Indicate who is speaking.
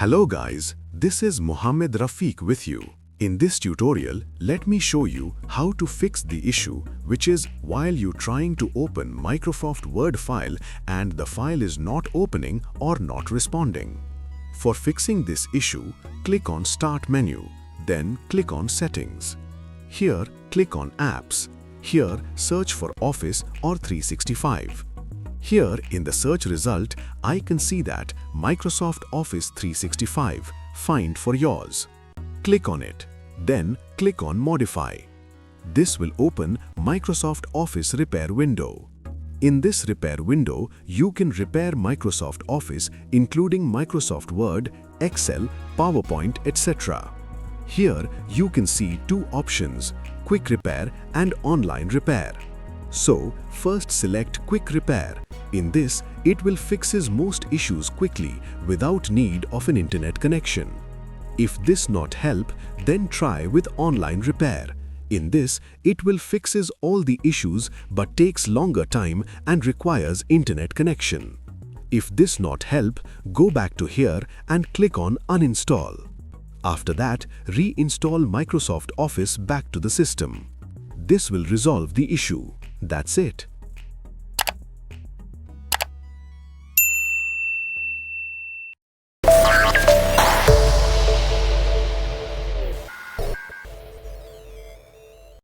Speaker 1: Hello guys, this is Mohammed Rafiq with you. In this tutorial, let me show you how to fix the issue, which is while you trying to open Microsoft Word file and the file is not opening or not responding. For fixing this issue, click on Start menu, then click on Settings. Here, click on Apps. Here, search for Office or 365. Here in the search result, I can see that Microsoft Office 365, find for yours. Click on it, then click on Modify. This will open Microsoft Office Repair window. In this repair window, you can repair Microsoft Office including Microsoft Word, Excel, PowerPoint, etc. Here you can see two options, Quick Repair and Online Repair. So first select Quick Repair. In this, it will fixes most issues quickly without need of an internet connection. If this not help, then try with Online Repair. In this, it will fixes all the issues but takes longer time and requires internet connection. If this not help, go back to here and click on Uninstall. After that, reinstall Microsoft Office back to the system. This will resolve the issue. That's it.